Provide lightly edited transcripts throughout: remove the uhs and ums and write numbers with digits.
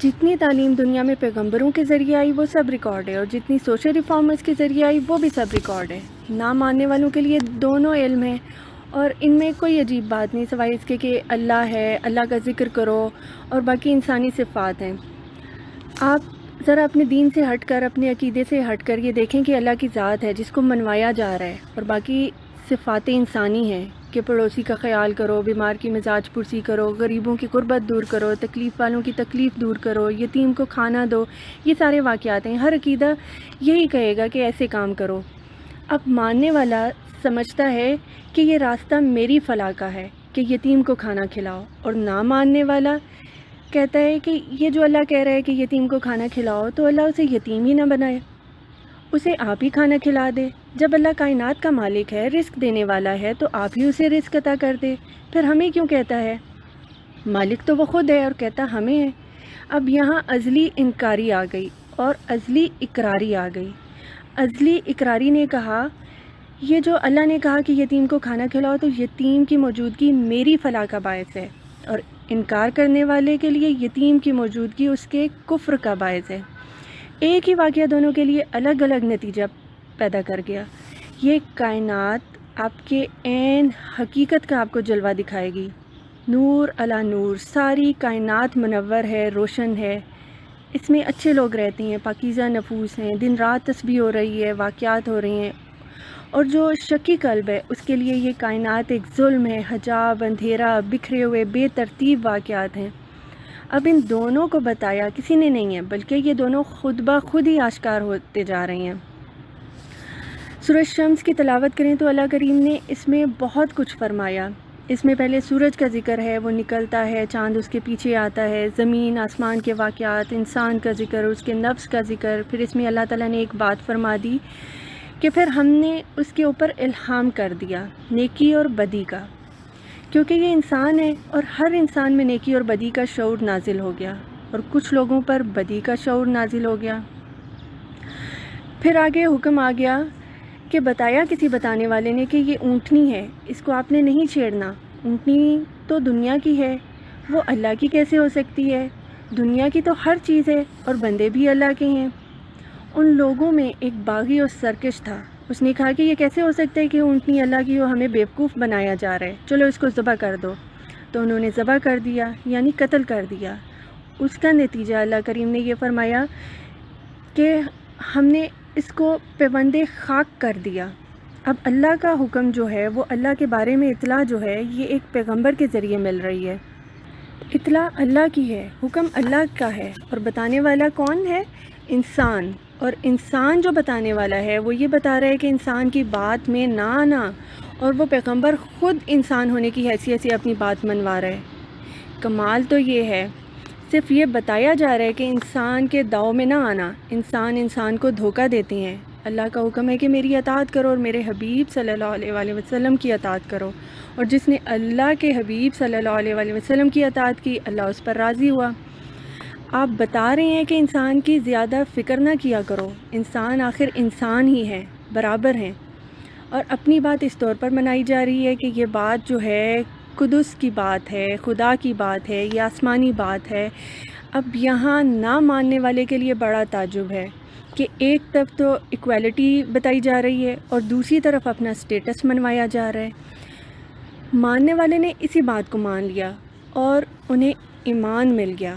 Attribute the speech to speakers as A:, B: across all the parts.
A: جتنی تعلیم دنیا میں پیغمبروں کے ذریعے آئی وہ سب ریکارڈ ہے، اور جتنی سوشل ریفارمرز کے ذریعے آئی وہ بھی سب ریکارڈ ہے۔ نہ ماننے والوں کے لیے دونوں علم ہیں، اور ان میں کوئی عجیب بات نہیں سوائے اس کے کہ اللہ ہے، اللہ کا ذکر کرو، اور باقی انسانی صفات ہیں۔ آپ ذرا اپنے دین سے ہٹ کر، اپنے عقیدے سے ہٹ کر یہ دیکھیں کہ اللہ کی ذات ہے جس کو منوایا جا رہا ہے، اور باقی صفات انسانی ہیں کہ پڑوسی کا خیال کرو، بیمار کی مزاج پرسی کرو، غریبوں کی غربت دور کرو، تکلیف والوں کی تکلیف دور کرو، یتیم کو کھانا دو۔ یہ سارے واقعات ہیں۔ ہر عقیدہ یہی کہے گا کہ ایسے کام کرو۔ اب ماننے والا سمجھتا ہے کہ یہ راستہ میری فلاح کا ہے کہ یتیم کو کھانا کھلاؤ، اور نہ ماننے والا کہتا ہے کہ یہ جو اللہ کہہ رہا ہے کہ یتیم کو کھانا کھلاؤ، تو اللہ اسے یتیم ہی نہ بنائے، اسے آپ ہی کھانا کھلا دے۔ جب اللہ کائنات کا مالک ہے، رزق دینے والا ہے، تو آپ ہی اسے رزق عطا کر دے۔ پھر ہمیں کیوں کہتا ہے؟ مالک تو وہ خود ہے اور کہتا ہمیں ہے۔ اب یہاں ازلی انکاری آ گئی اور ازلی اقراری آ گئی۔ ازلی اقراری نے کہا، یہ جو اللہ نے کہا کہ یتیم کو کھانا کھلاؤ، تو یتیم کی موجودگی میری فلاح کا باعث ہے، اور انکار کرنے والے کے لیے یتیم کی موجودگی اس کے کفر کا باعث ہے۔ ایک ہی واقعہ دونوں کے لیے الگ الگ نتیجہ پیدا کر گیا۔ یہ کائنات آپ کے عین حقیقت کا آپ کو جلوہ دکھائے گی، نور علی نور۔ ساری کائنات منور ہے، روشن ہے، اس میں اچھے لوگ رہتے ہیں، پاکیزہ نفوس ہیں، دن رات تسبیح ہو رہی ہے، واقعات ہو رہی ہیں۔ اور جو شکی قلب ہے اس کے لیے یہ کائنات ایک ظلم ہے، حجاب، اندھیرا، بکھرے ہوئے بے ترتیب واقعات ہیں۔ اب ان دونوں کو بتایا کسی نے نہیں ہے، بلکہ یہ دونوں خود بخود ہی آشکار ہوتے جا رہے ہیں۔ سورہ شمس کی تلاوت کریں تو اللہ کریم نے اس میں بہت کچھ فرمایا۔ اس میں پہلے سورج کا ذکر ہے، وہ نکلتا ہے، چاند اس کے پیچھے آتا ہے، زمین آسمان کے واقعات، انسان کا ذکر، اس کے نفس کا ذکر۔ پھر اس میں اللہ تعالیٰ نے ایک بات فرما دی کہ پھر ہم نے اس کے اوپر الہام کر دیا نیکی اور بدی کا، کیونکہ یہ انسان ہے اور ہر انسان میں نیکی اور بدی کا شعور نازل ہو گیا، اور کچھ لوگوں پر بدی کا شعور نازل ہو گیا۔ پھر آگے حکم آ گیا کہ بتایا کسی بتانے والے نے کہ یہ اونٹنی ہے، اس کو آپ نے نہیں چھیڑنا، اونٹنی تو دنیا کی ہے، وہ اللہ کی کیسے ہو سکتی ہے؟ دنیا کی تو ہر چیز ہے اور بندے بھی اللہ کے ہیں۔ ان لوگوں میں ایک باغی اور سرکش تھا، اس نے کہا کہ یہ کیسے ہو سکتا ہے کہ اونٹنی اللہ کی ہو، ہمیں بیوقوف بنایا جا رہا ہے، چلو اس کو ذبح کر دو۔ تو انہوں نے ذبح کر دیا، یعنی قتل کر دیا۔ اس کا نتیجہ اللہ کریم نے یہ فرمایا کہ ہم نے اس کو پیوند خاک کر دیا۔ اب اللہ کا حکم جو ہے، وہ اللہ کے بارے میں اطلاع جو ہے، یہ ایک پیغمبر کے ذریعے مل رہی ہے۔ اطلاع اللہ کی ہے، حکم اللہ کا ہے، اور بتانے والا کون ہے؟ انسان۔ اور انسان جو بتانے والا ہے وہ یہ بتا رہا ہے کہ انسان کی بات میں نہ آنا، اور وہ پیغمبر خود انسان ہونے کی حیثیت سے اپنی بات منوا رہا ہے۔ کمال تو یہ ہے، صرف یہ بتایا جا رہا ہے کہ انسان کے داؤ میں نہ آنا، انسان کو دھوکہ دیتے ہیں۔ اللہ کا حکم ہے کہ میری اطاعت کرو اور میرے حبیب صلی اللہ علیہ وآلہ وسلم کی اطاعت کرو، اور جس نے اللہ کے حبیب صلی اللہ علیہ وآلہ وسلم کی اطاعت کی، اللہ اس پر راضی ہوا۔ آپ بتا رہے ہیں کہ انسان کی زیادہ فکر نہ کیا کرو، انسان آخر انسان ہی ہے، برابر ہیں، اور اپنی بات اس طور پر منائی جا رہی ہے کہ یہ بات جو ہے قدس کی بات ہے، خدا کی بات ہے، یہ آسمانی بات ہے۔ اب یہاں نہ ماننے والے کے لیے بڑا تعجب ہے کہ ایک طرف تو ایکویلٹی بتائی جا رہی ہے اور دوسری طرف اپنا سٹیٹس منوایا جا رہا ہے۔ ماننے والے نے اسی بات کو مان لیا اور انہیں ایمان مل گیا۔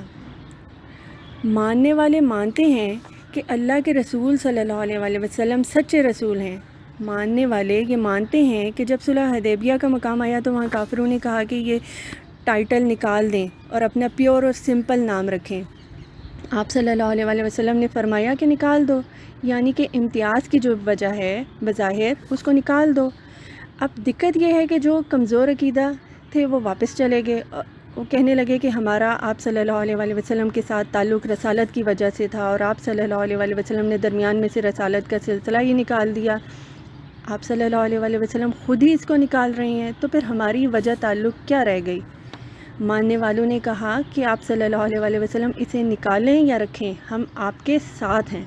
A: ماننے والے مانتے ہیں کہ اللہ کے رسول صلی اللہ علیہ وآلہ وسلم سچے رسول ہیں۔ ماننے والے یہ مانتے ہیں کہ جب صلح حدیبیہ کا مقام آیا تو وہاں کافروں نے کہا کہ یہ ٹائٹل نکال دیں اور اپنا پیور اور سمپل نام رکھیں۔ آپ صلی اللہ علیہ وآلہ وسلم نے فرمایا کہ نکال دو، یعنی کہ امتیاز کی جو وجہ ہے بظاہر اس کو نکال دو۔ اب دقت یہ ہے کہ جو کمزور عقیدہ تھے وہ واپس چلے گئے، وہ کہنے لگے کہ ہمارا آپ صلی اللہ علیہ وآلہ وسلم کے ساتھ تعلق رسالت کی وجہ سے تھا، اور آپ صلی اللہ علیہ وآلہ وسلم نے درمیان میں سے رسالت کا سلسلہ ہی نکال دیا۔ آپ صلی اللہ علیہ وآلہ وسلم خود ہی اس کو نکال رہے ہیں، تو پھر ہماری وجہ تعلق کیا رہ گئی؟ ماننے والوں نے کہا کہ آپ صلی اللہ علیہ وآلہ وسلم اسے نکالیں یا رکھیں، ہم آپ کے ساتھ ہیں۔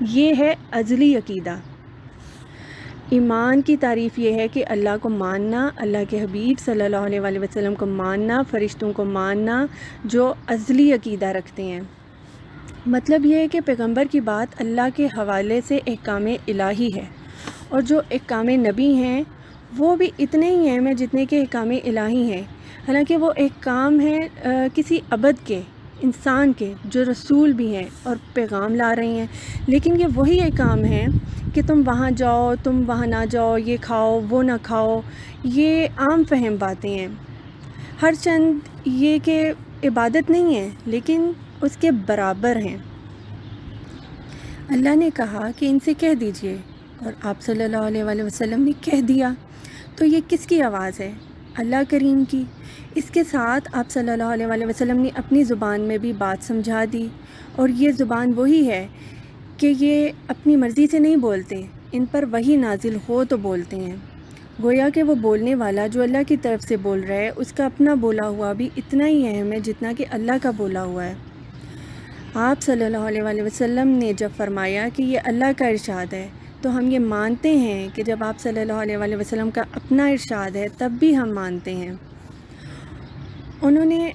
A: یہ ہے ازلی عقیدہ۔ ایمان کی تعریف یہ ہے کہ اللہ کو ماننا، اللہ کے حبیب صلی اللہ علیہ وسلم کو ماننا، فرشتوں کو ماننا جو ازلی عقیدہ رکھتے ہیں۔ مطلب یہ ہے کہ پیغمبر کی بات اللہ کے حوالے سے احکام الہی ہے، اور جو احکام نبی ہیں وہ بھی اتنے ہی ہیں جتنے کہ احکام الہی ہیں، حالانکہ وہ احکام ہیں کسی عبد کے، انسان کے، جو رسول بھی ہیں اور پیغام لا رہے ہیں، لیکن یہ وہی احکام ہیں کہ تم وہاں جاؤ، تم وہاں نہ جاؤ، یہ کھاؤ، وہ نہ کھاؤ، یہ عام فہم باتیں ہیں۔ ہر چند یہ کہ عبادت نہیں ہے لیکن اس کے برابر ہیں۔ اللہ نے کہا کہ ان سے کہہ دیجئے، اور آپ صلی اللہ علیہ وسلم نے کہہ دیا، تو یہ کس کی آواز ہے؟ اللہ کریم کی۔ اس کے ساتھ آپ صلی اللہ علیہ وسلم نے اپنی زبان میں بھی بات سمجھا دی، اور یہ زبان وہی ہے کہ یہ اپنی مرضی سے نہیں بولتے، ان پر وحی نازل ہو تو بولتے ہیں۔ گویا کہ وہ بولنے والا جو اللہ کی طرف سے بول رہا ہے، اس کا اپنا بولا ہوا بھی اتنا ہی اہم ہے جتنا کہ اللہ کا بولا ہوا ہے۔ آپ صلی اللہ علیہ وسلم نے جب فرمایا کہ یہ اللہ کا ارشاد ہے، تو ہم یہ مانتے ہیں کہ جب آپ صلی اللہ علیہ وسلم کا اپنا ارشاد ہے تب بھی ہم مانتے ہیں۔ انہوں نے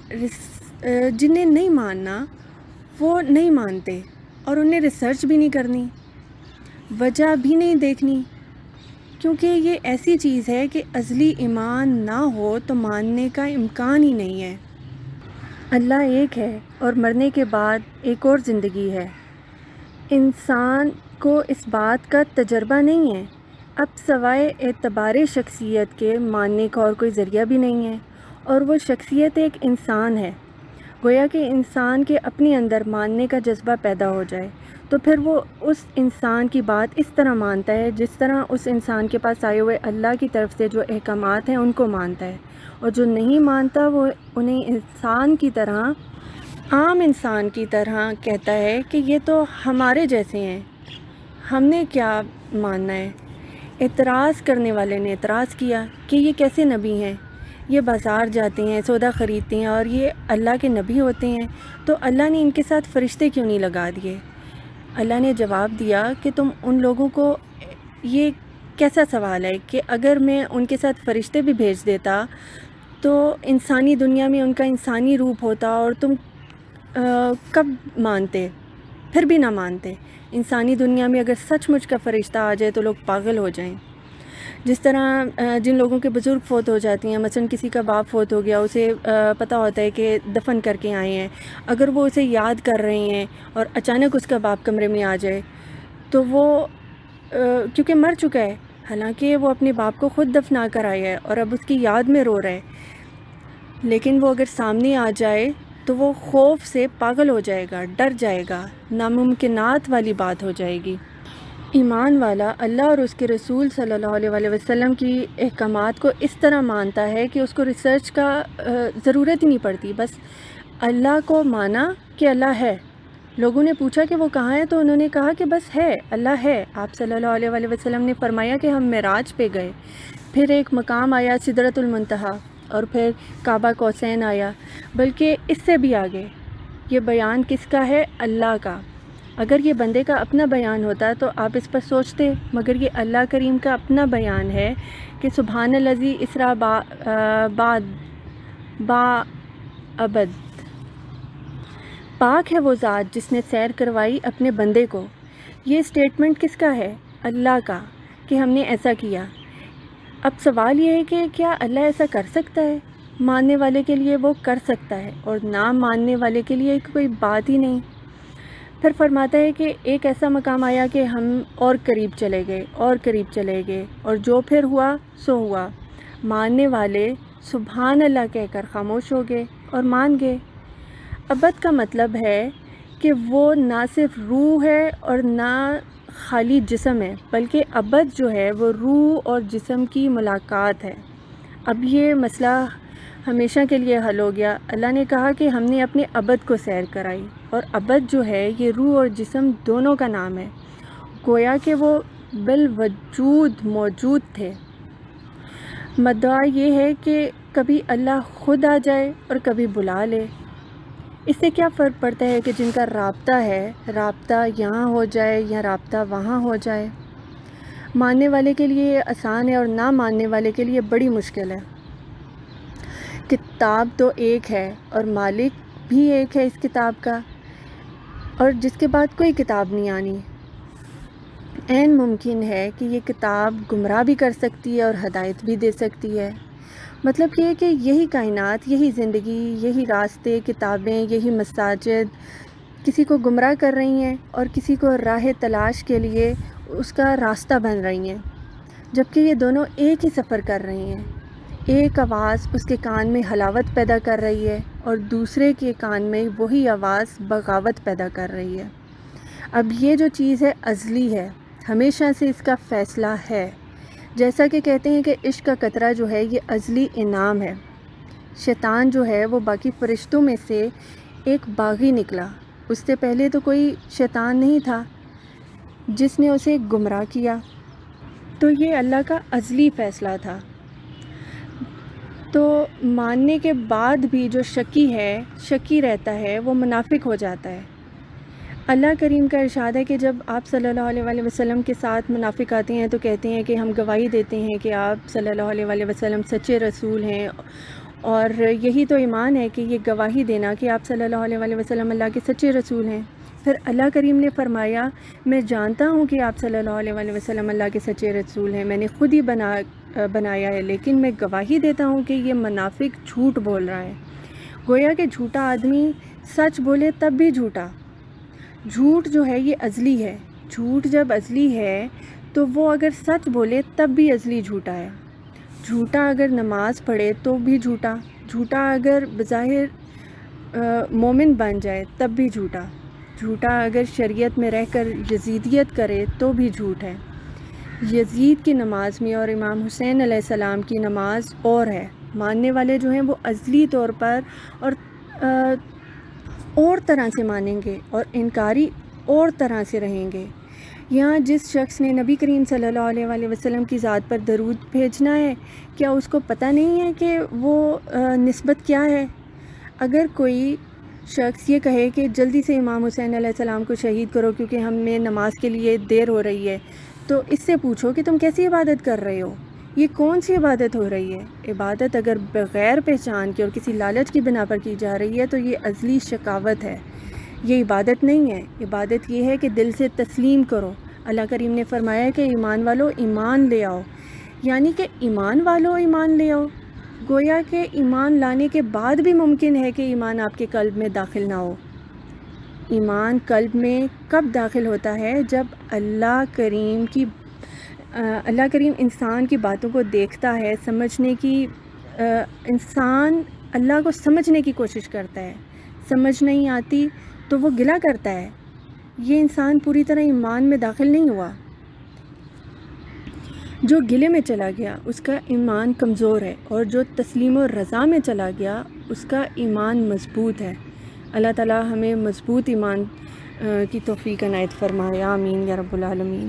A: جنہیں نہیں ماننا وہ نہیں مانتے، اور انہیں ریسرچ بھی نہیں کرنی، وجہ بھی نہیں دیکھنی، کیونکہ یہ ایسی چیز ہے کہ ازلی ایمان نہ ہو تو ماننے کا امکان ہی نہیں ہے۔ اللہ ایک ہے اور مرنے کے بعد ایک اور زندگی ہے۔ انسان کو اس بات کا تجربہ نہیں ہے، اب سوائے اعتبار شخصیت کے ماننے کا اور کوئی ذریعہ بھی نہیں ہے، اور وہ شخصیت ایک انسان ہے۔ گویا کہ انسان کے اپنے اندر ماننے کا جذبہ پیدا ہو جائے تو پھر وہ اس انسان کی بات اس طرح مانتا ہے جس طرح اس انسان کے پاس آئے ہوئے اللہ کی طرف سے جو احکامات ہیں ان کو مانتا ہے، اور جو نہیں مانتا وہ انہیں انسان کی طرح، عام انسان کی طرح کہتا ہے کہ یہ تو ہمارے جیسے ہیں، ہم نے کیا ماننا ہے۔ اعتراض کرنے والے نے اعتراض کیا کہ یہ کیسے نبی ہیں، یہ بازار جاتے ہیں، سودا خریدتے ہیں، اور یہ اللہ کے نبی ہوتے ہیں، تو اللہ نے ان کے ساتھ فرشتے کیوں نہیں لگا دیے؟ اللہ نے جواب دیا کہ تم ان لوگوں کو، یہ کیسا سوال ہے کہ اگر میں ان کے ساتھ فرشتے بھی بھیج دیتا تو انسانی دنیا میں ان کا انسانی روپ ہوتا، اور تم کب مانتے؟ پھر بھی نہ مانتے۔ انسانی دنیا میں اگر سچ مچ کا فرشتہ آ جائے تو لوگ پاگل ہو جائیں۔ جس طرح جن لوگوں کے بزرگ فوت ہو جاتی ہیں، مثلا کسی کا باپ فوت ہو گیا، اسے پتہ ہوتا ہے کہ دفن کر کے آئے ہیں، اگر وہ اسے یاد کر رہے ہیں اور اچانک اس کا باپ کمرے میں آ جائے تو وہ کیونکہ مر چکا ہے، حالانکہ وہ اپنے باپ کو خود دفنا کر آیا ہے اور اب اس کی یاد میں رو رہا ہے، لیکن وہ اگر سامنے آ جائے تو وہ خوف سے پاگل ہو جائے گا، ڈر جائے گا، ناممکنات والی بات ہو جائے گی۔ ایمان والا اللہ اور اس کے رسول صلی اللہ علیہ وسلم کی احکامات کو اس طرح مانتا ہے کہ اس کو ریسرچ کا ضرورت ہی نہیں پڑتی، بس اللہ کو مانا کہ اللہ ہے۔ لوگوں نے پوچھا کہ وہ کہاں ہے، تو انہوں نے کہا کہ بس ہے، اللہ ہے۔ آپ صلی اللہ علیہ وسلم نے فرمایا کہ ہم معراج پہ گئے، پھر ایک مقام آیا سدرۃ المنتہا، اور پھر کعبہ قوسین آیا، بلکہ اس سے بھی آگے۔ یہ بیان کس کا ہے؟ اللہ کا۔ اگر یہ بندے کا اپنا بیان ہوتا تو آپ اس پر سوچتے، مگر یہ اللہ کریم کا اپنا بیان ہے کہ سبحان الذی اسریٰ با عبد، پاک ہے وہ ذات جس نے سیر کروائی اپنے بندے کو۔ یہ سٹیٹمنٹ کس کا ہے؟ اللہ کا، کہ ہم نے ایسا کیا۔ اب سوال یہ ہے کہ کیا اللہ ایسا کر سکتا ہے؟ ماننے والے کے لیے وہ کر سکتا ہے، اور نہ ماننے والے کے لیے کوئی بات ہی نہیں۔ پھر فرماتا ہے کہ ایک ایسا مقام آیا کہ ہم اور قریب چلے گئے، اور قریب چلے گئے، اور جو پھر ہوا سو ہوا۔ ماننے والے سبحان اللہ کہہ کر خاموش ہو گئے اور مان گئے۔ عبد کا مطلب ہے کہ وہ نہ صرف روح ہے اور نہ خالی جسم ہے، بلکہ عبد جو ہے وہ روح اور جسم کی ملاقات ہے۔ اب یہ مسئلہ ہمیشہ کے لیے حل ہو گیا۔ اللہ نے کہا کہ ہم نے اپنے عبد کو سیر کرائی، اور عبد جو ہے یہ روح اور جسم دونوں کا نام ہے، گویا کہ وہ بالوجود موجود تھے۔ مدعا یہ ہے کہ کبھی اللہ خود آ جائے اور کبھی بلا لے۔ اس سے کیا فرق پڑتا ہے کہ جن کا رابطہ ہے، رابطہ یہاں ہو جائے یا رابطہ وہاں ہو جائے؟ ماننے والے کے لیے یہ آسان ہے اور نہ ماننے والے کے لیے بڑی مشکل ہے۔ کتاب تو ایک ہے اور مالک بھی ایک ہے اس کتاب کا، اور جس کے بعد کوئی کتاب نہیں آنی۔ عین ممکن ہے کہ یہ کتاب گمراہ بھی کر سکتی ہے اور ہدایت بھی دے سکتی ہے۔ مطلب یہ ہے کہ یہی کائنات، یہی زندگی، یہی راستے، کتابیں، یہی مساجد کسی کو گمراہ کر رہی ہیں اور کسی کو راہ تلاش کے لیے اس کا راستہ بن رہی ہیں، جبکہ یہ دونوں ایک ہی سفر کر رہی ہیں۔ ایک آواز اس کے کان میں حلاوت پیدا کر رہی ہے اور دوسرے کے کان میں وہی آواز بغاوت پیدا کر رہی ہے۔ اب یہ جو چیز ہے ازلی ہے، ہمیشہ سے اس کا فیصلہ ہے۔ جیسا کہ کہتے ہیں کہ عشق کا قطرہ جو ہے یہ ازلی انعام ہے۔ شیطان جو ہے وہ باقی فرشتوں میں سے ایک باغی نکلا، اس سے پہلے تو کوئی شیطان نہیں تھا جس نے اسے گمراہ کیا۔ تو یہ اللہ کا ازلی فیصلہ تھا۔ تو ماننے کے بعد بھی جو شکی رہتا ہے وہ منافق ہو جاتا ہے۔ اللہ کریم کا ارشاد ہے کہ جب آپ صلی اللہ علیہ وآلہ وسلم کے ساتھ منافق آتے ہیں تو کہتے ہیں کہ ہم گواہی دیتے ہیں کہ آپ صلی اللہ علیہ وآلہ وسلم سچے رسول ہیں، اور یہی تو ایمان ہے کہ یہ گواہی دینا کہ آپ صلی اللہ علیہ وآلہ وسلم اللہ کے سچے رسول ہیں۔ پھر اللہ کریم نے فرمایا، میں جانتا ہوں کہ آپ صلی اللہ علیہ وآلہ وسلم اللہ کے سچے رسول ہیں، میں نے خود ہی بنایا ہے، لیکن میں گواہی دیتا ہوں کہ یہ منافق جھوٹ بول رہا ہے۔ گویا کہ جھوٹا آدمی سچ بولے تب بھی جھوٹا۔ جھوٹ جو ہے یہ ازلی ہے۔ جھوٹ جب ازلی ہے تو وہ اگر سچ بولے تب بھی ازلی جھوٹا ہے۔ جھوٹا اگر نماز پڑھے تو بھی جھوٹا، جھوٹا اگر بظاہر مومن بن جائے تب بھی جھوٹا، جھوٹا اگر شریعت میں رہ کر یزیدیت کرے تو بھی جھوٹ ہے۔ یزید کی نماز میں اور امام حسین علیہ السلام کی نماز اور ہے۔ ماننے والے جو ہیں وہ ازلی طور پر اور طرح سے مانیں گے اور انکاری اور طرح سے رہیں گے۔ یہاں جس شخص نے نبی کریم صلی اللہ علیہ وآلہ وسلم کی ذات پر درود بھیجنا ہے، کیا اس کو پتہ نہیں ہے کہ وہ نسبت کیا ہے؟ اگر کوئی شخص یہ کہے کہ جلدی سے امام حسین علیہ السلام کو شہید کرو کیونکہ ہمیں نماز کے لیے دیر ہو رہی ہے، تو اس سے پوچھو کہ تم کیسی عبادت کر رہے ہو؟ یہ کون سی عبادت ہو رہی ہے؟ عبادت اگر بغیر پہچان کے اور کسی لالچ کی بنا پر کی جا رہی ہے تو یہ ازلی شقاوت ہے، یہ عبادت نہیں ہے۔ عبادت یہ ہے کہ دل سے تسلیم کرو۔ اللہ کریم نے فرمایا کہ ایمان والو ایمان لے آؤ، یعنی کہ ایمان والو ایمان لے آؤ۔ گویا کہ ایمان لانے کے بعد بھی ممکن ہے کہ ایمان آپ کے قلب میں داخل نہ ہو۔ ایمان قلب میں کب داخل ہوتا ہے؟ جب اللہ کریم انسان کی باتوں کو دیکھتا ہے، سمجھنے کی انسان اللہ کو سمجھنے کی کوشش کرتا ہے، سمجھ نہیں آتی تو وہ گلہ کرتا ہے۔ یہ انسان پوری طرح ایمان میں داخل نہیں ہوا۔ جو گلے میں چلا گیا اس کا ایمان کمزور ہے، اور جو تسلیم و رضا میں چلا گیا اس کا ایمان مضبوط ہے۔ اللہ تعالی ہمیں مضبوط ایمان کی توفیق عنایت فرمائے، آمین یا رب العالمین۔